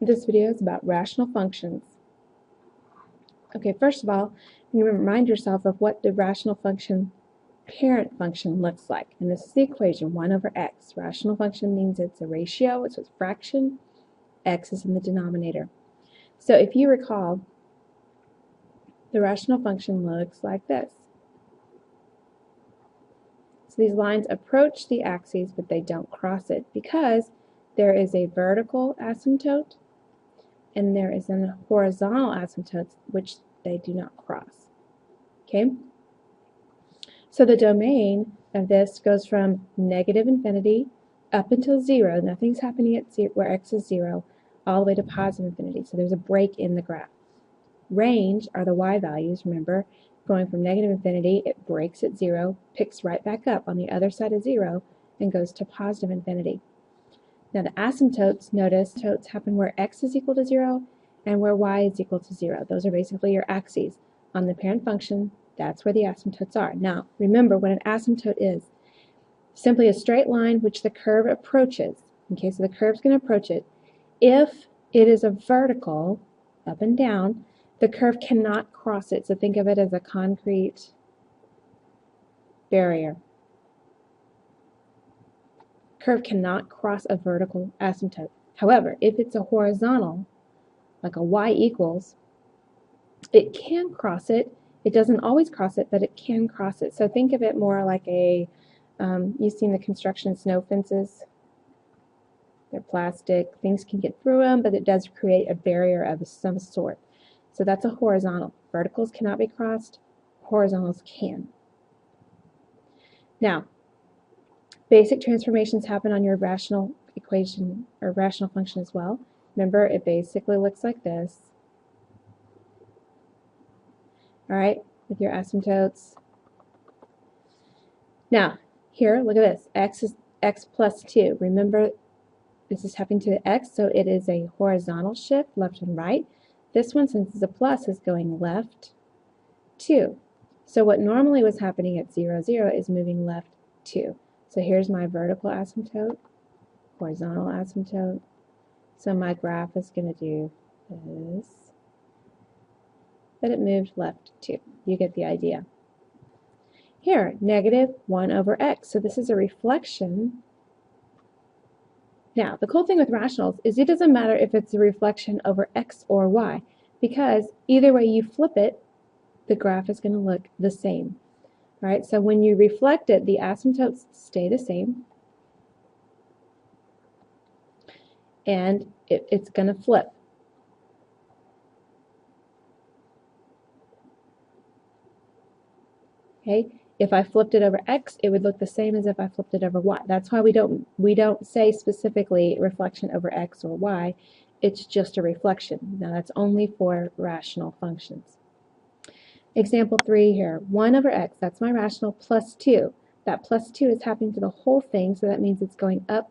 This video is about rational functions. Okay, first of all, you remind yourself of what the rational function parent function looks like. And this is the equation, 1 over x. Rational function means it's a ratio, so it's a fraction. X is in the denominator. So if you recall, the rational function looks like this. So these lines approach the axes, but they don't cross it because there is a vertical asymptote and there is a horizontal asymptote which they do not cross. Okay? So the domain of this goes from negative infinity up until 0. Nothing's happening at 0 where x is 0, all the way to positive infinity. So there's a break in the graph. Range are the y values, remember, going from negative infinity, it breaks at 0, picks right back up on the other side of 0, and goes to positive infinity. Now the asymptotes, notice, asymptotes happen where x is equal to 0 and where y is equal to 0. Those are basically your axes. On the parent function, that's where the asymptotes are. Now, remember what an asymptote is. Simply a straight line which the curve approaches. Okay, so the curve's going to approach it. If it is a vertical, up and down, the curve cannot cross it. So think of it as a concrete barrier. Curve cannot cross a vertical asymptote. However, if it's a horizontal, like a y equals, it can cross it. It doesn't always cross it, but it can cross it. So think of it more like a, you've seen the construction snow fences. They're plastic. Things can get through them, but it does create a barrier of some sort. So that's a horizontal. Verticals cannot be crossed. Horizontals can. Now, basic transformations happen on your rational equation or rational function as well. Remember, it basically looks like this. All right, with your asymptotes. Now, here, look at this. X is x plus 2. Remember, this is happening to the x, so it is a horizontal shift, left and right. This one, since it's a plus, is going left 2. So what normally was happening at 0, 0 is moving left 2. So here's my vertical asymptote, horizontal asymptote. So my graph is going to do this, but it moved left 2. You get the idea. Here, negative 1 over x. So this is a reflection. Now, the cool thing with rationals is it doesn't matter if it's a reflection over x or y, because either way you flip it, the graph is going to look the same. All right, so when you reflect it, the asymptotes stay the same, and it's going to flip. Okay, if I flipped it over x, it would look the same as if I flipped it over y. That's why we don't say specifically reflection over x or y. It's just a reflection. Now that's only for rational functions. Example 3 here, 1 over x, that's my rational, plus 2. That plus 2 is happening to the whole thing, so that means it's going up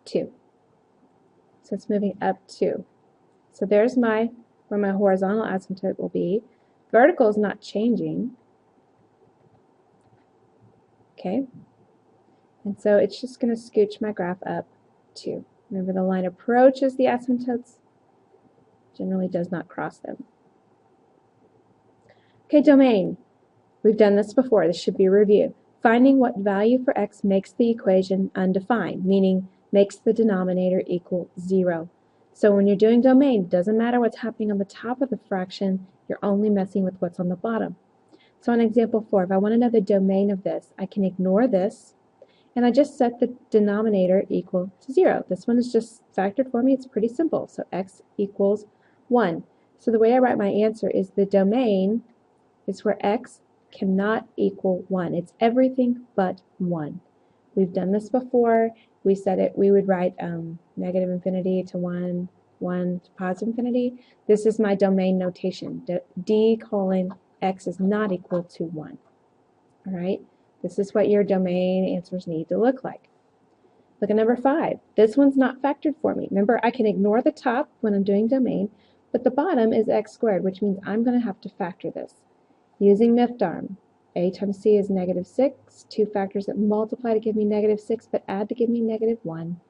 2. So it's moving up 2. So there's where my horizontal asymptote will be. Vertical is not changing. Okay, and so it's just going to scooch my graph up 2. Remember, the line approaches the asymptotes, generally does not cross them. Okay, domain. We've done this before. This should be a review. Finding what value for x makes the equation undefined, meaning makes the denominator equal 0. So when you're doing domain, it doesn't matter what's happening on the top of the fraction, you're only messing with what's on the bottom. So on example 4, if I want to know the domain of this, I can ignore this, and I just set the denominator equal to 0. This one is just factored for me. It's pretty simple. So x equals 1. So the way I write my answer is the domain is where x cannot equal 1. It's everything but 1. We've done this before. We said we would write negative infinity to 1, 1 to positive infinity. This is my domain notation. D colon x is not equal to 1. All right? This is what your domain answers need to look like. Look at number 5. This one's not factored for me. Remember, I can ignore the top when I'm doing domain, but the bottom is x squared, which means I'm going to have to factor this. Using Miftarm, a times c is negative 6. Two factors that multiply to give me negative 6, but add to give me negative 1,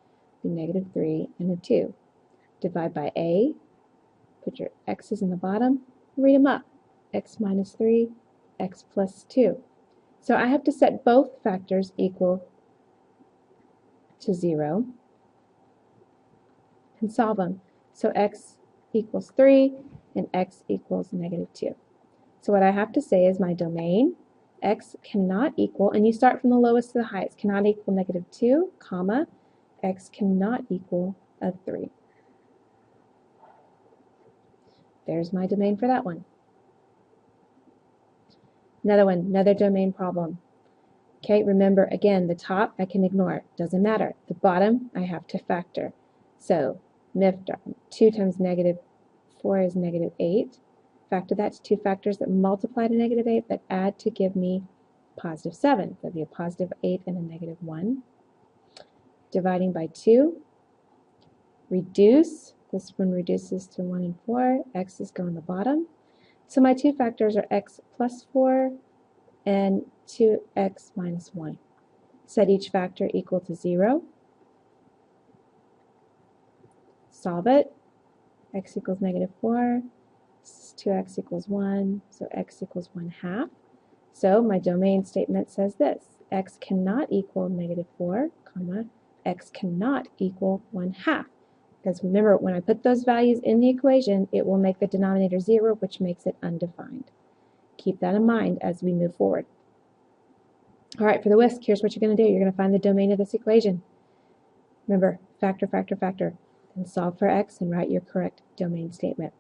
be negative 3, and a 2. Divide by a, put your x's in the bottom, read them up. X minus 3, x plus 2. So I have to set both factors equal to 0 and solve them. So x equals 3 and x equals negative 2. So what I have to say is my domain, x cannot equal, and you start from the lowest to the highest, cannot equal negative 2, comma, x cannot equal a 3. There's my domain for that one. Another one, another domain problem. Okay, remember again, the top I can ignore, doesn't matter. The bottom I have to factor. So MIFDAR, 2 times negative 4 is negative 8. Factor that to two factors that multiply to negative 8 but add to give me positive 7. That'd be a positive 8 and a negative 1. Dividing by 2. Reduce. This one reduces to 1 and 4. X's go in the bottom. So my two factors are x plus 4 and 2x minus 1. Set each factor equal to 0. Solve it. X equals negative 4. 2x equals 1. So x equals 1/2. So my domain statement says this. X cannot equal negative 4, comma, x cannot equal 1/2. Because remember, when I put those values in the equation, it will make the denominator 0, which makes it undefined. Keep that in mind as we move forward. All right, for the whisk, here's what you're going to do. You're going to find the domain of this equation. Remember, factor, factor, factor. And solve for x and write your correct domain statement.